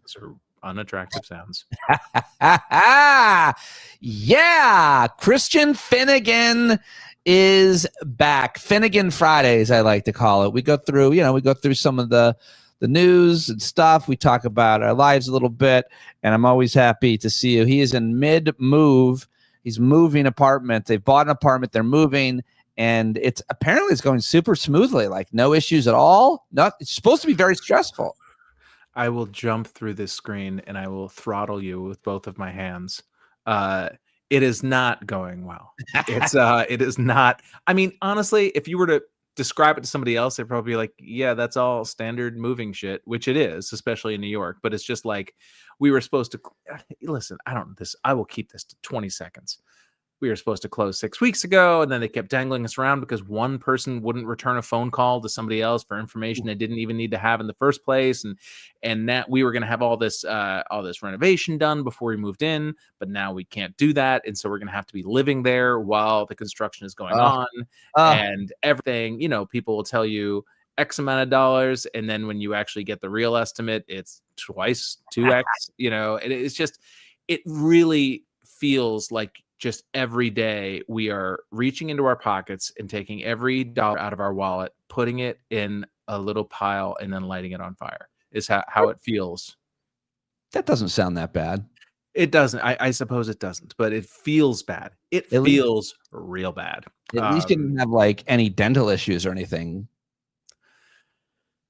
Those are unattractive sounds. Yeah, Christian Finnegan is back. Finnegan Fridays, I like to call it. We go through some of the news and stuff. We talk about our lives a little bit, and I'm always happy to see you. He is in mid-move. He's moving apartment. They've bought an apartment. They're moving, and it's going super smoothly. Like no issues at all. It's supposed to be very stressful. I will jump through this screen and I will throttle you with both of my hands. It is not going well. It is not. I mean, honestly, if you were to describe it to somebody else, they'd probably be like, yeah, that's all standard moving shit, which it is, especially in New York. But it's just like we were supposed to listen. I will keep this to 20 seconds. We were supposed to close 6 weeks ago, and then they kept dangling us around because one person wouldn't return a phone call to somebody else for information they didn't even need to have in the first place. And that we were going to have all this renovation done before we moved in, but now we can't do that. And so we're going to have to be living there while the construction is going on and everything. People will tell you X amount of dollars, and then when you actually get the real estimate, it's twice 2X. It really feels like just every day we are reaching into our pockets and taking every dollar out of our wallet, putting it in a little pile, and then lighting it on fire is how it feels. That doesn't sound that bad. It doesn't. I suppose it doesn't, but it feels bad. It feels real bad. At least you didn't have like any dental issues or anything.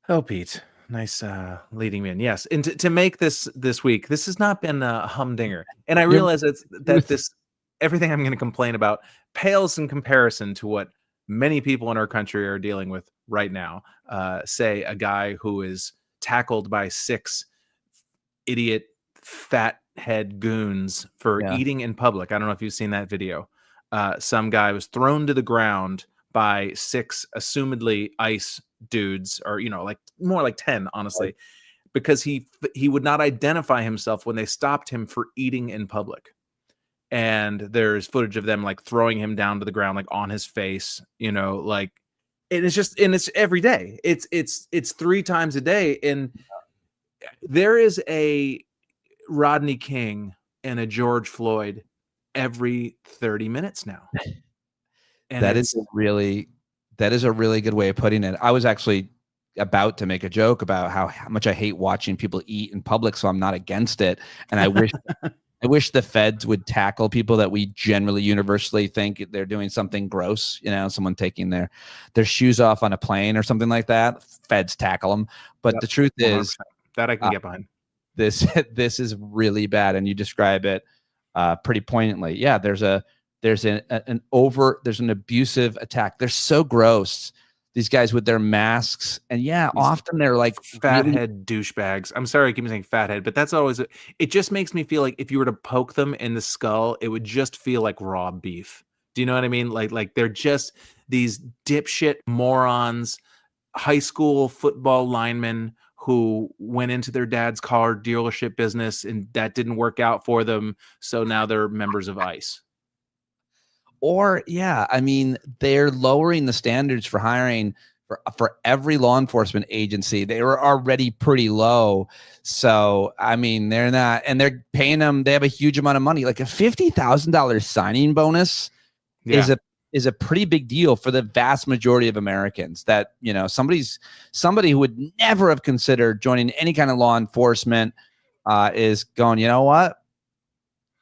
Oh, Pete. Nice leading me in. Yes. And to make this week, this has not been a humdinger. And I realize everything I'm going to complain about pales in comparison to what many people in our country are dealing with right now. Say a guy who is tackled by 6 idiot fat head goons for eating in public. I don't know if you've seen that video. Some guy was thrown to the ground by 6 assumedly ICE dudes, or like more like 10, honestly, because he would not identify himself when they stopped him for eating in public. And there's footage of them like throwing him down to the ground, like on his face, and it's every day. It's 3 times a day. And there is a Rodney King and a George Floyd every 30 minutes now. And that is a really good way of putting it. I was actually about to make a joke about how much I hate watching people eat in public, so I'm not against it. And I wish the feds would tackle people that we generally universally think they're doing something gross. Someone taking their shoes off on a plane or something like that. Feds tackle them. But the truth is that I can get behind. This is really bad, and you describe it pretty poignantly. Yeah, there's an abusive attack. They're so gross. These guys with their masks, and often they're like fathead douchebags. I'm sorry I keep saying fathead, but that's always it. Just makes me feel like if you were to poke them in the skull, it would just feel like raw beef. Do you know what I mean? Like they're just these dipshit morons, high school football linemen who went into their dad's car dealership business, and that didn't work out for them. So now they're members of ICE. Or, they're lowering the standards for hiring for every law enforcement agency. They were already pretty low. So, they're not, and they're paying them. They have a huge amount of money, like a $50,000 signing bonus is a pretty big deal for the vast majority of Americans. That, somebody who would never have considered joining any kind of law enforcement is going, you know what?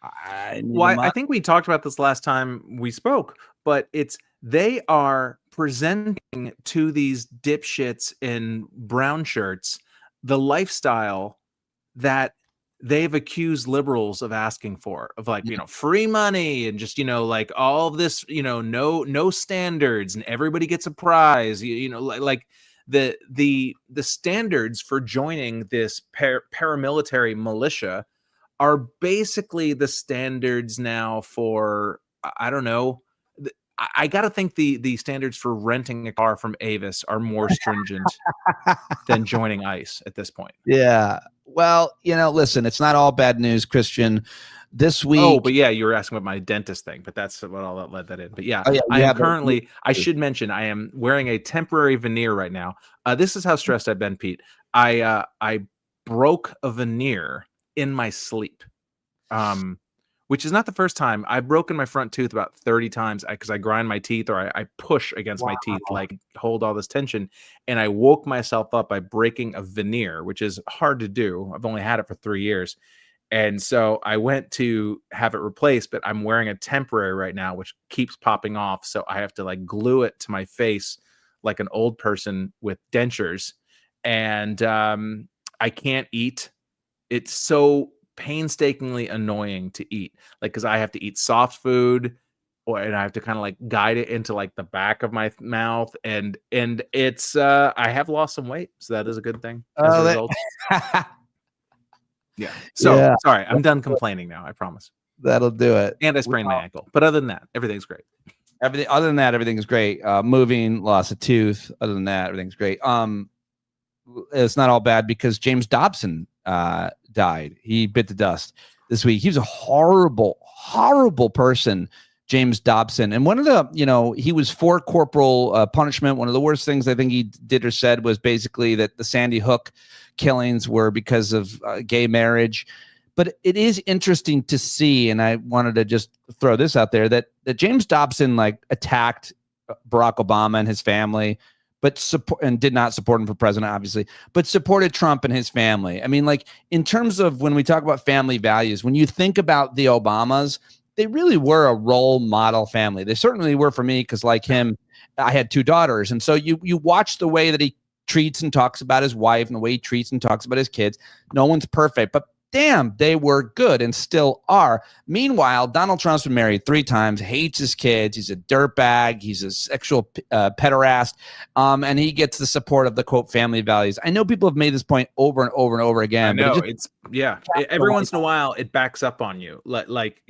I think we talked about this last time we spoke, but they are presenting to these dipshits in brown shirts the lifestyle that they've accused liberals of asking for, of like, free money and just, like all of this, no standards and everybody gets a prize, like the standards for joining this paramilitary militia are basically the standards now for, I don't know. I got to think the standards for renting a car from Avis are more stringent than joining ICE at this point. Yeah. Well, listen, it's not all bad news, Christian. This week. Oh, but you were asking about my dentist thing, but that's what all that led that in. But I am currently, I should mention, I am wearing a temporary veneer right now. This is how stressed I've been, Pete. I broke a veneer in my sleep. Which is not the first time. I've broken my front tooth about 30 times because I grind my teeth or I push against my teeth, Wow. like hold all this tension. And I woke myself up by breaking a veneer, which is hard to do. I've only had it for 3 years. And so I went to have it replaced, but I'm wearing a temporary right now, which keeps popping off. So I have to like glue it to my face like an old person with dentures. And I can't eat. It's so painstakingly annoying to eat, like, because I have to eat soft food, and I have to kind of like guide it into like the back of my mouth, and it's I have lost some weight, so that is a good thing as a Oh, result. that Yeah. So yeah, sorry, I'm done complaining now. I promise. that'll do it. And I sprained my ankle, but other than that, everything's great. Everything other than that, everything's great. Moving, lost a tooth. Other than that, everything's great. It's not all bad because James Dobson died. He bit the dust this week. He was a horrible, horrible person, James Dobson. And one of the, he was for corporal punishment. One of the worst things I think he did or said was basically that the Sandy Hook killings were because of gay marriage. But it is interesting to see, and I wanted to just throw this out there, that James Dobson like attacked Barack Obama and his family, but support and did not support him for president, obviously, but supported Trump and his family. I mean, like in terms of when we talk about family values, when you think about the Obamas, they really were a role model family. They certainly were for me because, like him, I had 2 daughters, and so you watch the way that he treats and talks about his wife and the way he treats and talks about his kids. No one's perfect, but damn, they were good and still are. Meanwhile, Donald Trump's been married 3 times, hates his kids. He's a dirtbag. He's a sexual pederast. And he gets the support of the, quote, family values. I know people have made this point over and over and over again. I know, but it's every once in a while it backs up on you. Like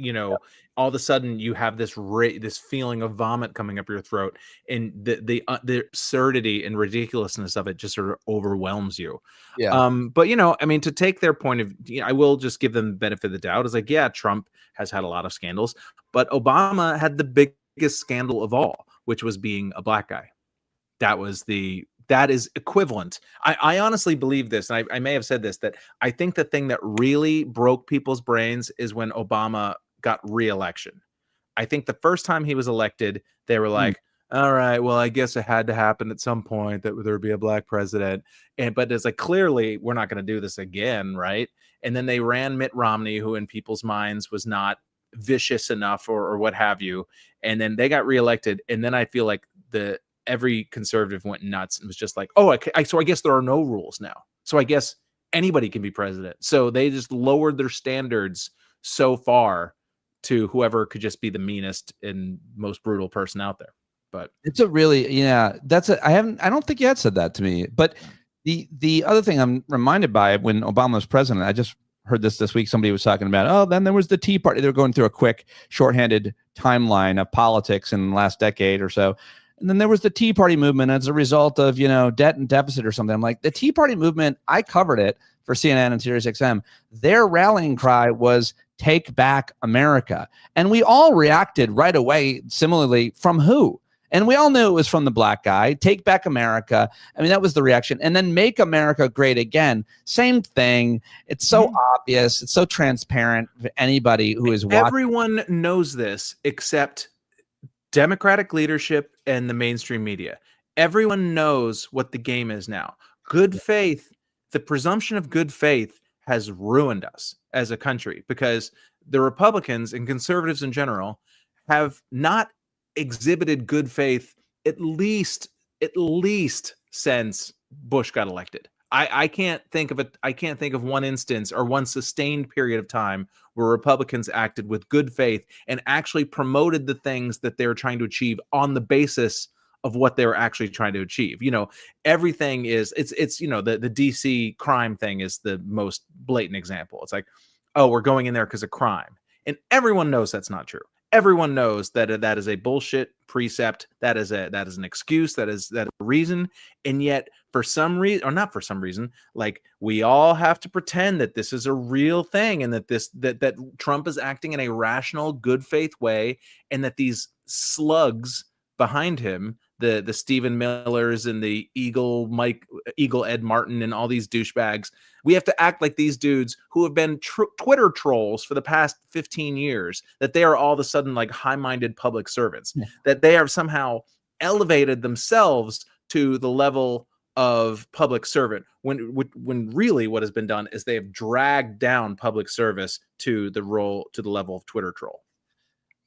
all of a sudden you have this this feeling of vomit coming up your throat, and the absurdity and ridiculousness of it just sort of overwhelms you. Yeah. But I mean, to take their point of, I will just give them the benefit of the doubt. It's like, yeah, Trump has had a lot of scandals, but Obama had the biggest scandal of all, which was being a black guy. That is equivalent. I honestly believe this, and I may have said this, that I think the thing that really broke people's brains is when Obama got re-election. I think the first time he was elected, they were like, all right, well, I guess it had to happen at some point that there would be a black president. But it's like, clearly we're not going to do this again, right? And then they ran Mitt Romney, who in people's minds was not vicious enough or what have you. And then they got reelected. And then I feel like every conservative went nuts and was just like, oh, so I guess there are no rules now. So I guess anybody can be president. So they just lowered their standards so far to whoever could just be the meanest and most brutal person out there. But it's a really, I don't think you had said that to me. But the other thing I'm reminded by when Obama was president, I just heard this week, somebody was talking about, oh, then there was the Tea Party. They were going through a quick shorthanded timeline of politics in the last decade or so. And then there was the Tea Party movement as a result of, debt and deficit or something. I'm like, the Tea Party movement, I covered it for CNN and SiriusXM. Their rallying cry was take back America. And we all reacted right away, similarly, from who? And we all knew it was from the black guy. Take back America. I mean, that was the reaction. And then make America great again. Same thing. It's so obvious. It's so transparent for anybody who is watching. Everyone knows this except Democratic leadership and the mainstream media. Everyone knows what the game is now. Good faith, the presumption of good faith has ruined us as a country because the Republicans and conservatives in general have not exhibited good faith at least since Bush got elected. I can't think of it. I can't think of one instance or one sustained period of time where Republicans acted with good faith and actually promoted the things that they were trying to achieve on the basis of what they were actually trying to achieve. Everything is the DC crime thing is the most blatant example. It's like, oh, we're going in there because of crime. And everyone knows that's not true. Everyone knows that that is a bullshit precept. That is an excuse. That is a reason. And yet, for some reason, or not for some reason, like we all have to pretend that this is a real thing, and that Trump is acting in a rational, good faith way, and that these slugs behind him, the Stephen Millers and the Eagle Ed Martin and all these douchebags. We have to act like these dudes who have been Twitter trolls for the past 15 years, that they are all of a sudden like high-minded public servants, that they have somehow elevated themselves to the level of public servant, when really what has been done is they have dragged down public service to the level of Twitter troll.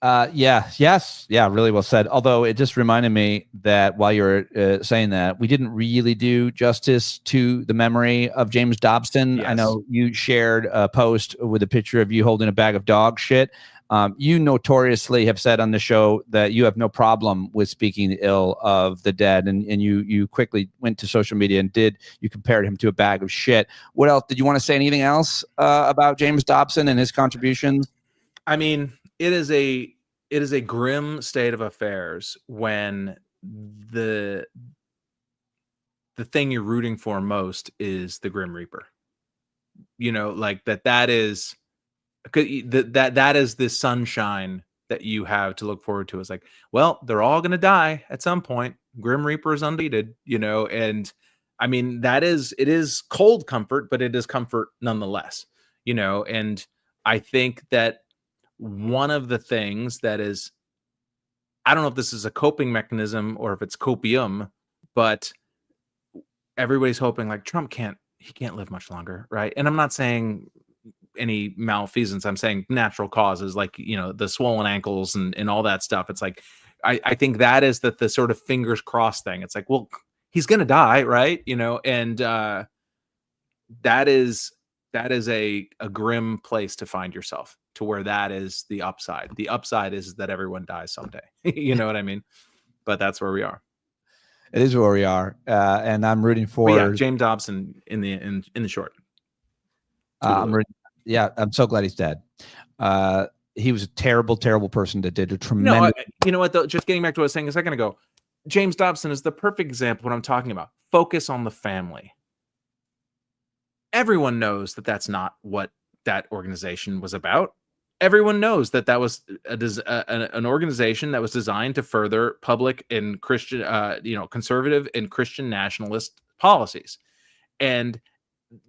Yeah, really well said. Although it just reminded me that while you were saying that, we didn't really do justice to the memory of James Dobson. Yes. I know you shared a post with a picture of you holding a bag of dog shit. You notoriously have said on the show that you have no problem with speaking ill of the dead, and you quickly went to social media and you compared him to a bag of shit. What else? Did you want to say anything else about James Dobson and his contributions? I mean, it is a grim state of affairs when the thing you're rooting for most is the Grim Reaper. You know, like that is the sunshine that you have to look forward to. Is like, well, they're all going to die at some point. Grim Reaper is undefeated, you know, and I mean, it is cold comfort, but it is comfort nonetheless, you know, and I think that one of the things that is, I don't know if this is a coping mechanism or if it's copium, but everybody's hoping like Trump can't live much longer, right? And I'm not saying any malfeasance. I'm saying natural causes, like, you know, the swollen ankles and all that stuff. It's like, I think that is the sort of fingers crossed thing. It's like, well, he's going to die, right? You know, and that is a grim place to find yourself, to where that is the upside. The upside is that everyone dies someday. You know what I mean? But that's where we are. It is where we are, and I'm rooting for James Dobson in the short. I'm so glad he's dead. He was a terrible, terrible person that did a tremendous. No, you know what? Though, just getting back to what I was saying a second ago, James Dobson is the perfect example of what I'm talking about. Focus on the family. Everyone knows that that's not what that organization was about. Everyone knows that was an organization that was designed to further public and Christian, conservative and Christian nationalist policies. And,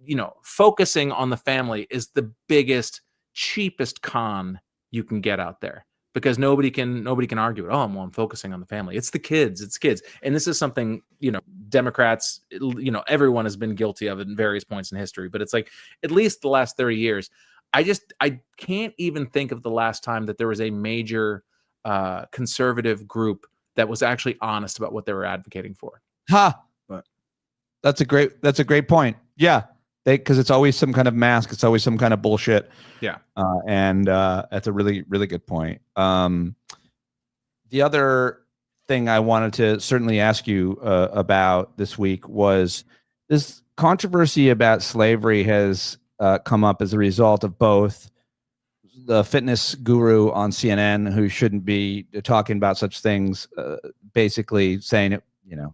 you know, focusing on the family is the biggest, cheapest con you can get out there, because nobody can argue it. Oh, I'm focusing on the family. It's the kids. And this is something, you know, Democrats, you know, everyone has been guilty of it in various points in history, but it's like, at least the last 30 years, I can't even think of the last time that there was a major conservative group that was actually honest about what they were advocating for. But that's a great point. Yeah. Because it's always some kind of mask. It's always some kind of bullshit. Yeah. And that's a really, really good point. The other thing I wanted to certainly ask you about this week was this controversy about slavery has come up as a result of both the fitness guru on CNN, who shouldn't be talking about such things, basically saying it, you know,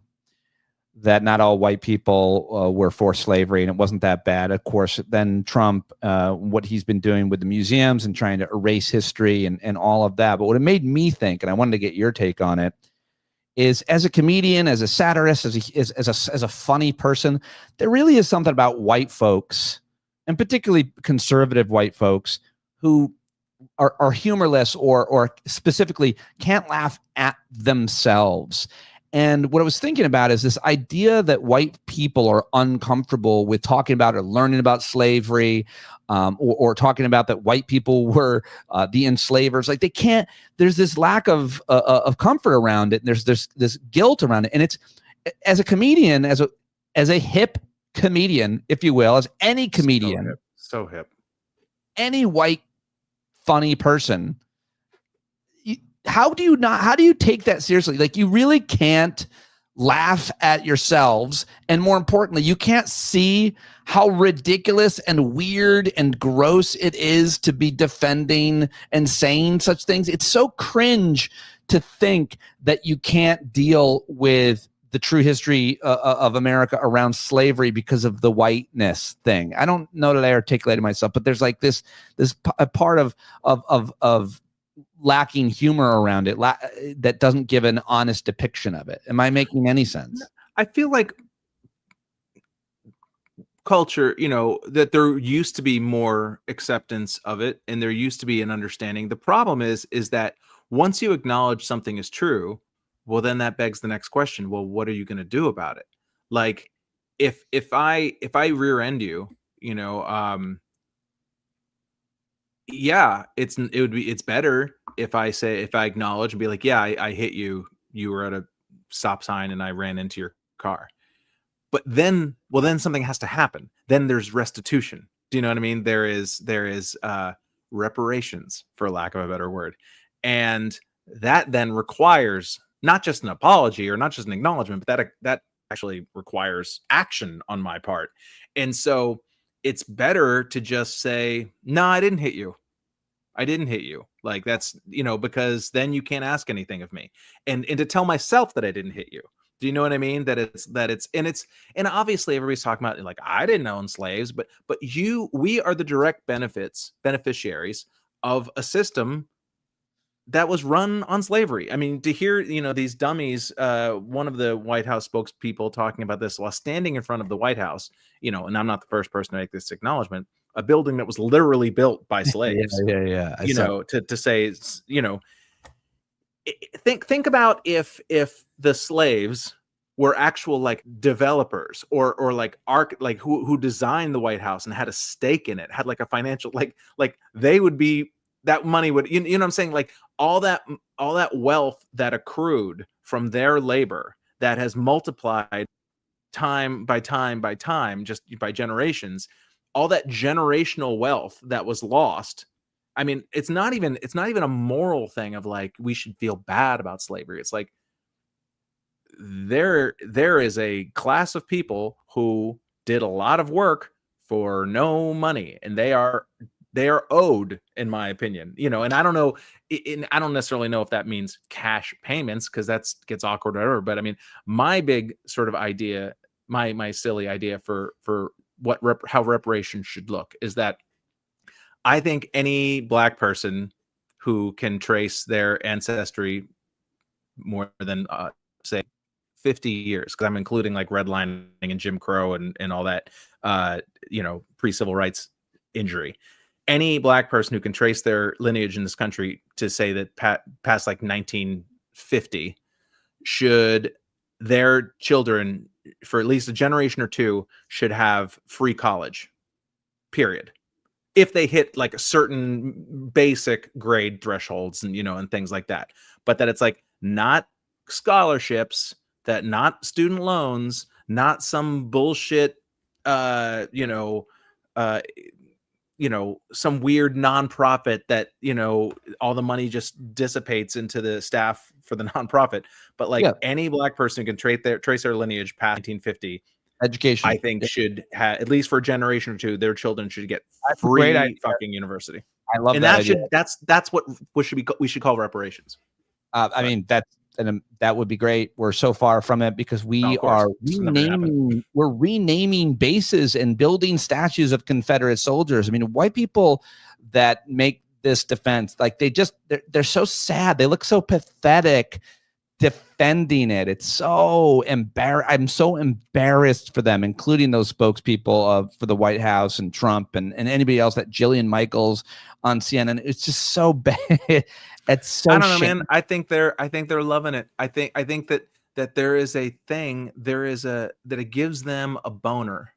that not all white people were for slavery and it wasn't that bad. Of course, then Trump, what he's been doing with the museums and trying to erase history and all of that. But what it made me think, and I wanted to get your take on it, is as a comedian, as a satirist, as a funny person, there really is something about white folks, and particularly conservative white folks, who are humorless or specifically can't laugh at themselves. And what I was thinking about is this idea that white people are uncomfortable with talking about or learning about slavery, or talking about that white people were the enslavers. Like, they can't. There's this lack of comfort around it. There's this guilt around it. And it's, as a comedian, as a hip comedian, if you will, as any comedian, so hip, any white funny person. How do you take that seriously? Like, you really can't laugh at yourselves. And more importantly, you can't see how ridiculous and weird and gross it is to be defending and saying such things. It's so cringe to think that you can't deal with the true history of America around slavery because of the whiteness thing. I don't know that I articulated myself, but there's like this a part of lacking humor around it, that doesn't give an honest depiction of it. Am I making any sense? I feel like culture, that there used to be more acceptance of it and there used to be an understanding. The problem is that once you acknowledge something is true, well then that begs the next question. Well, what are you going to do about it? Like if I rear end you, yeah, it's better if I acknowledge and be like, yeah, I hit you. You were at a stop sign and I ran into your car. But then, well, then something has to happen. Then there's restitution. Do you know what I mean? There is reparations, for lack of a better word, and that then requires not just an apology or not just an acknowledgement, but that actually requires action on my part. And so it's better to just say, "No, I didn't hit you. I didn't hit you." Like that's, because then you can't ask anything of me. And to tell myself that I didn't hit you. Do you know what I mean? And obviously everybody's talking about like I didn't own slaves, but we are the direct beneficiaries of a system that was run on slavery. I mean, to hear, these dummies, one of the White House spokespeople talking about this while standing in front of the White House, and I'm not the first person to make this acknowledgement, a building that was literally built by Yeah, slaves, yeah. to say, think about if the slaves were actual like developers or like like who designed the White House and had a stake in it, had like a financial like they would be, that money would, you know what I'm saying, like all that wealth that accrued from their labor that has multiplied time by time by time, just by generations, all that generational wealth that was lost. I mean, it's not even a moral thing of like we should feel bad about slavery. It's like there is a class of people who did a lot of work for no money, and they are owed, in my opinion. And I don't know, I don't necessarily know if that means cash payments, because that gets awkward or whatever. But I mean, my big sort of idea, my silly idea for how reparations should look is that I think any Black person who can trace their ancestry more than say 50 years, because I'm including like redlining and Jim Crow and all that, pre-civil rights injury. Any Black person who can trace their lineage in this country to say that past like 1950, should their children, for at least a generation or two, should have free college, period, if they hit like a certain basic grade thresholds and things like that. But that it's like not scholarships, that not student loans, not some bullshit, uh, you know, uh, some weird nonprofit that, all the money just dissipates into the staff for the nonprofit. But like Yeah, any Black person who can trace their lineage past 1950, I education. think should have, at least for a generation or two, their children should get That's a great idea. free fucking university. I love And that idea. that's what we should call reparations. I mean, that would be great. We're so far from it because we are we're renaming bases and building statues of Confederate soldiers. I mean, white people that make this defense, like they're so sad. They look so pathetic defending it. It's so I'm so embarrassed for them, including those spokespeople for the White House and Trump and anybody else, that Jillian Michaels on CNN. It's just so bad. It's so I don't know, man. I think they're loving it. I think that there is a thing, that it gives them a boner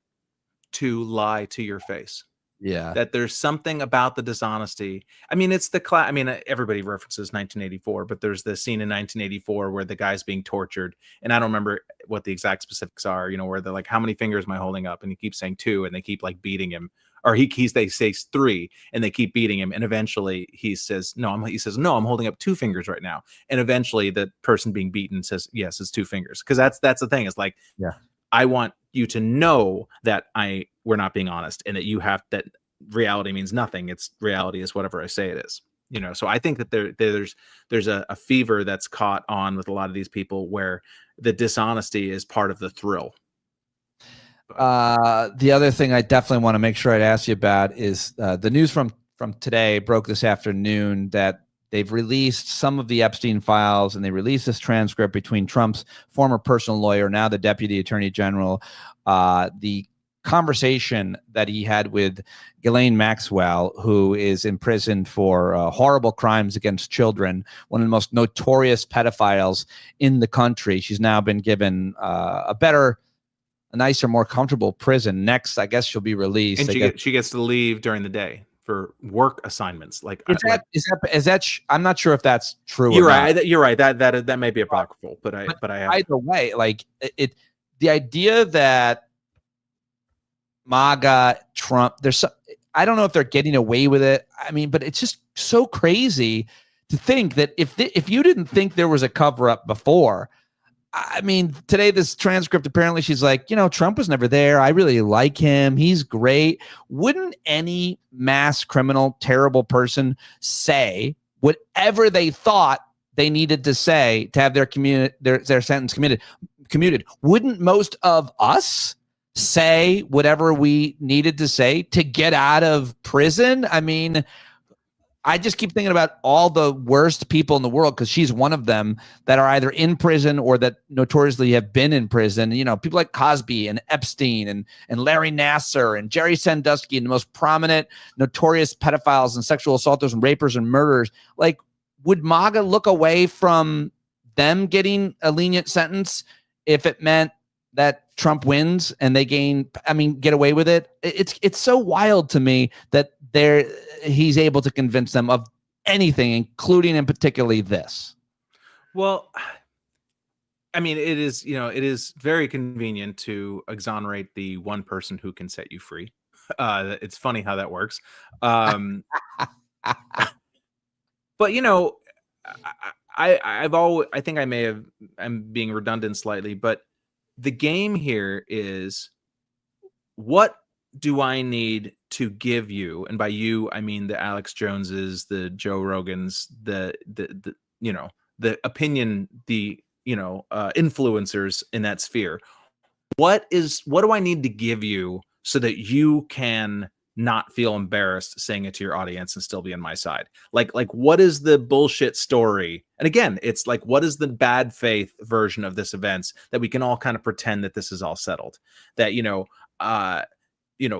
to lie to your face. Yeah. That there's something about the dishonesty. I mean, it's I mean, everybody references 1984, but there's the scene in 1984 where the guy's being tortured, and I don't remember what the exact specifics are, where they're like, how many fingers am I holding up? And he keeps saying 2, and they keep like beating him. Or they say 3, and they keep beating him, and eventually he says no, I'm holding up 2 fingers right now. And eventually the person being beaten says, yes, it's 2 fingers. Because that's the thing. It's like, Yeah. I want you to know that we're not being honest, and that that reality means nothing. It's reality is whatever I say it is. So I think that there's a fever that's caught on with a lot of these people where the dishonesty is part of the thrill. The other thing I definitely want to make sure I'd ask you about is the news from today broke this afternoon that They've released some of the Epstein files, and they released this transcript between Trump's former personal lawyer, now the deputy attorney general, the conversation that he had with Ghislaine Maxwell, who is in prison for horrible crimes against children, one of the most notorious pedophiles in the country. She's now been given a nicer, more comfortable prison. Next, I guess she'll be released. And she gets to leave during the day for work assignments. Is that I'm not sure if that's true. You're right. You're right. That may be apocryphal, but I have either way, like the idea that MAGA, Trump, I don't know if they're getting away with it. I mean, but it's just so crazy to think that if you didn't think there was a cover up before, I mean, today, this transcript, apparently she's like, Trump was never there. I really like him. He's great. Wouldn't any mass criminal, terrible person say whatever they thought they needed to say to have their sentence commuted? Wouldn't most of us say whatever we needed to say to get out of prison? I mean, I just keep thinking about all the worst people in the world, because she's one of them, that are either in prison or that notoriously have been in prison. People like Cosby and Epstein and Larry Nassar and Jerry Sandusky, and the most prominent notorious pedophiles and sexual assaulters and rapers and murderers. Like, would MAGA look away from them getting a lenient sentence if it meant that Trump wins and they get away with it? It's so wild to me that he's able to convince them of anything, including and particularly this. Well, I mean, it is very convenient to exonerate the one person who can set you free. It's funny how that works. But I think I'm being redundant slightly, but the game here is, what do I need to give you? And by you, I mean the Alex Joneses, the Joe Rogans, the opinion, influencers in that sphere. What do I need to give you so that you can not feel embarrassed saying it to your audience and still be on my side? Like what is the bullshit story? And again, it's like, what is the bad faith version of this event that we can all kind of pretend that this is all settled? That,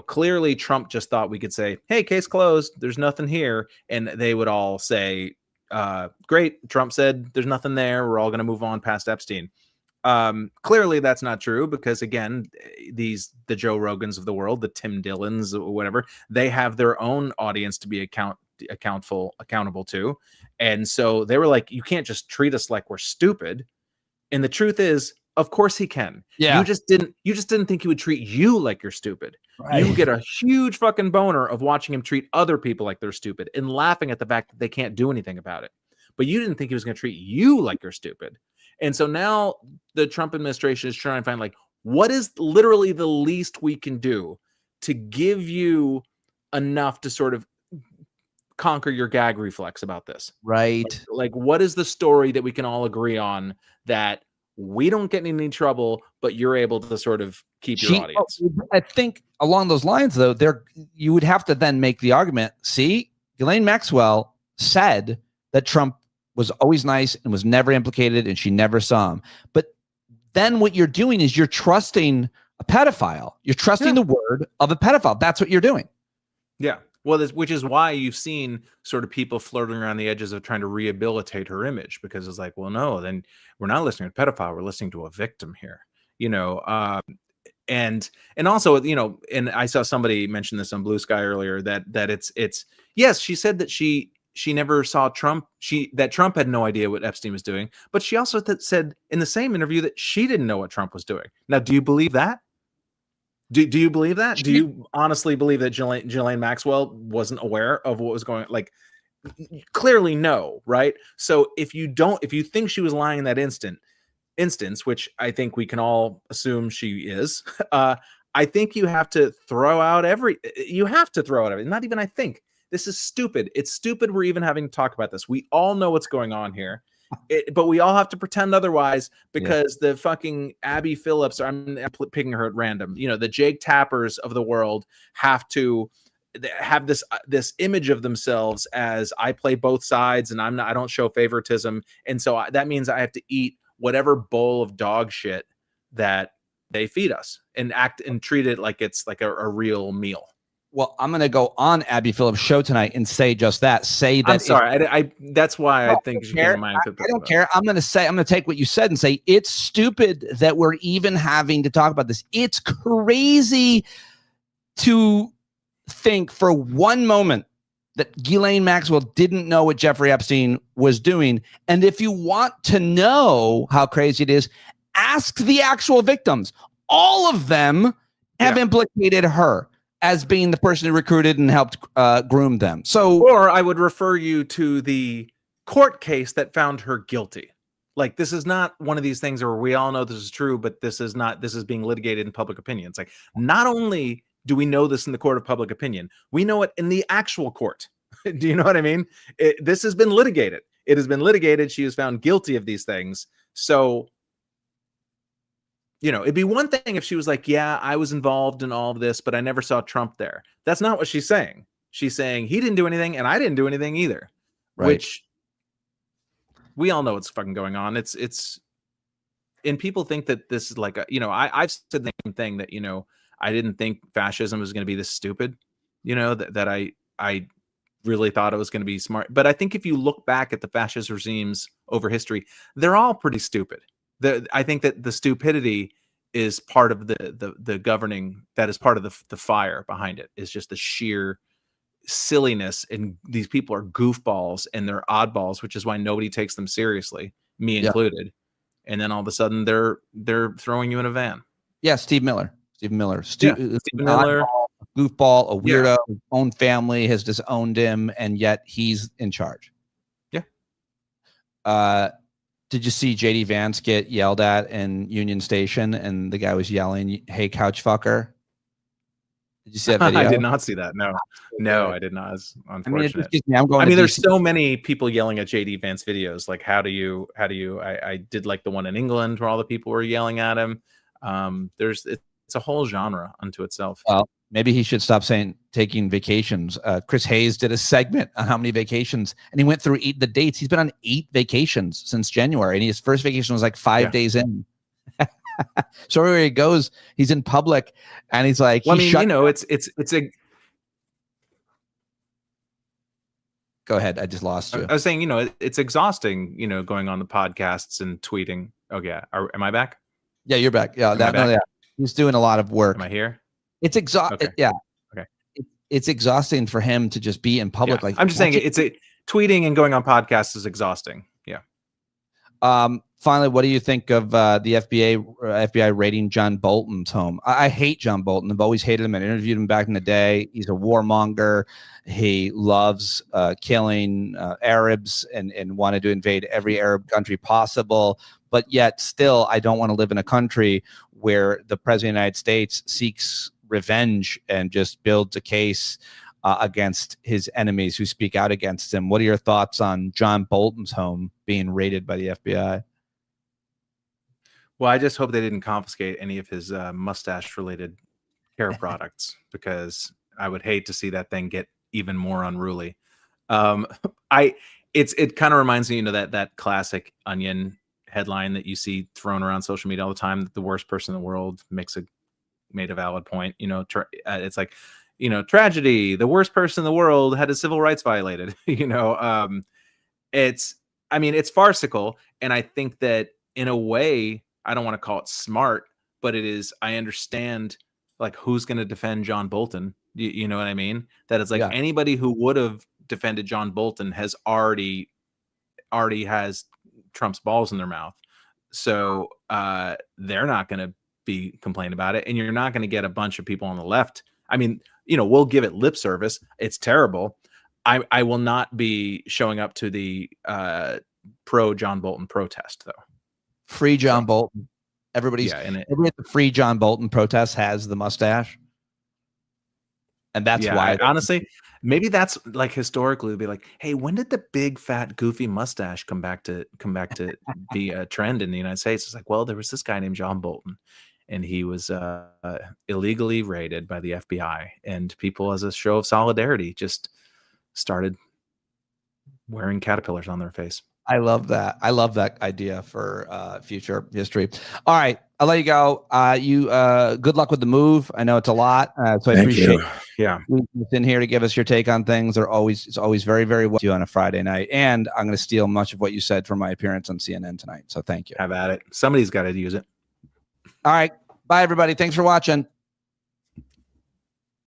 clearly Trump just thought we could say, hey, case closed, there's nothing here. And they would all say, great, Trump said there's nothing there, we're all going to move on past Epstein. Clearly that's not true, because again, the Joe Rogans of the world, the Tim Dillons or whatever, they have their own audience to be accountable to. And so they were like, you can't just treat us like we're stupid. And the truth is, of course he can. Yeah. You just didn't think he would treat you like you're stupid. Right. You get a huge fucking boner of watching him treat other people like they're stupid and laughing at the fact that they can't do anything about it. But you didn't think he was going to treat you like you're stupid. And so now the Trump administration is trying to find, like, what is literally the least we can do to give you enough to sort of conquer your gag reflex about this. Right. Like what is the story that we can all agree on that we don't get in any trouble, but you're able to sort of keep your audience? I think along those lines, though, you would have to then make the argument. See, Ghislaine Maxwell said that Trump was always nice and was never implicated, and she never saw him. But then what you're doing is you're trusting a pedophile. You're trusting the word of a pedophile. That's what you're doing. Yeah. Well, which is why you've seen sort of people flirting around the edges of trying to rehabilitate her image, because it's like, well, no, then we're not listening to a pedophile. We're listening to a victim here, and also, and I saw somebody mention this on Blue Sky earlier that it's yes, she said that she never saw Trump. That Trump had no idea what Epstein was doing, but she also said in the same interview that she didn't know what Trump was doing. Now, do you believe that? Do you believe that? Do you honestly believe that Ghislaine Maxwell wasn't aware of what was going on? Like, clearly no, right? So if you think she was lying in that instance, which I think we can all assume she is, I think you have to throw out everything. Not even I think. This is stupid. It's stupid we're even having to talk about this. We all know what's going on here. But we all have to pretend otherwise because the fucking Abby Phillips, I'm picking her at random, the Jake Tappers of the world have to have this image of themselves as I play both sides and I don't show favoritism, and so that means I have to eat whatever bowl of dog shit that they feed us and act and treat it like it's like a real meal. Well, I'm going to go on Abby Phillips' show tonight and say just that. Say that. I'm sorry. I that's why I think she came to mind. I don't care. I'm going to take what you said and say it's stupid that we're even having to talk about this. It's crazy to think for one moment that Ghislaine Maxwell didn't know what Jeffrey Epstein was doing. And if you want to know how crazy it is, ask the actual victims. All of them have implicated her as being the person who recruited and helped groom them. So, or I would refer you to the court case that found her guilty. Like, this is not one of these things where we all know this is true, but this is being litigated in public opinion. It's like, not only do we know this in the court of public opinion, we know it in the actual court. Do you know what I mean? This has been litigated. It has been litigated. She was found guilty of these things. So, you know, it'd be one thing if she was like, yeah, I was involved in all of this, but I never saw Trump there. That's not what she's saying. She's saying he didn't do anything and I didn't do anything either. Right. Which we all know what's fucking going on. It's and people think that this is like I've said the same thing, that, I didn't think fascism was going to be this stupid, that I really thought it was going to be smart. But I think if you look back at the fascist regimes over history, they're all pretty stupid. I think that the stupidity is part of the governing, that is part of the fire behind it, is just the sheer silliness. And these people are goofballs and they're oddballs, which is why nobody takes them seriously, me included. And then all of a sudden they're throwing you in a van. Yeah, Steve Miller. Steve Miller, Oddball, goofball, a weirdo. His own family has disowned him, and yet he's in charge. Yeah. Did you see JD Vance get yelled at in Union Station, and the guy was yelling, "Hey, couch fucker"? Did you see that video? I did not see that. No, I did not. It's unfortunate. I mean, there's so many people yelling at JD Vance videos. Like, how do you? I did like the one in England where all the people were yelling at him. It's a whole genre unto itself. Well, maybe he should stop saying taking vacations. Chris Hayes did a segment on how many vacations, and he went through the dates. He's been on 8 vacations since January, and his first vacation was like 5 days in. So where he goes, he's in public, and he's like, well, it's a. Go ahead. I just lost you. I was saying, it's exhausting, going on the podcasts and tweeting. Oh yeah, am I back? Yeah, you're back. Yeah, he's doing a lot of work. Am I here? It's exhausting. Okay. Yeah. Okay. It's exhausting for him to just be in public. Yeah. I'm just saying tweeting and going on podcasts is exhausting. Yeah. Finally, what do you think of the FBI raiding John Bolton's home? I hate John Bolton. I've always hated him. I interviewed him back in the day. He's a warmonger. He loves killing Arabs and wanted to invade every Arab country possible. But yet still, I don't want to live in a country where the president of the United States seeks revenge and just builds a case against his enemies who speak out against him. What are your thoughts on John Bolton's home being raided by the FBI? Well, I just hope they didn't confiscate any of his mustache-related hair products, because I would hate to see that thing get even more unruly. It kind of reminds me, that classic Onion headline that you see thrown around social media all the time, that the worst person in the world made a valid point. It's like, tragedy, the worst person in the world had his civil rights violated. It's farcical. And I think that in a way, I don't want to call it smart, but it is, I understand, like, who's going to defend John Bolton. You know what I mean? That it's like anybody who would have defended John Bolton has already has Trump's balls in their mouth. So they're not going to be complaining about it. And you're not going to get a bunch of people on the left. I mean, we'll give it lip service. It's terrible. I will not be showing up to the pro John Bolton protest, though. Free John Bolton. Everybody at the Free John Bolton protest has the mustache. And that's why, honestly, maybe that's like historically be like, hey, when did the big fat goofy mustache come back to be a trend in the United States? It's like, well, there was this guy named John Bolton, and he was illegally raided by the FBI. And people, as a show of solidarity, just started wearing caterpillars on their face. I love that. I love that idea for future history. All right, I'll let you go. Good luck with the move. I know it's a lot, so I appreciate you in here to give us your take on things. It's always very, very well to you on a Friday night. And I'm going to steal much of what you said from my appearance on CNN tonight. So thank you. Have at it. Somebody's got to use it. All right. Bye, everybody. Thanks for watching.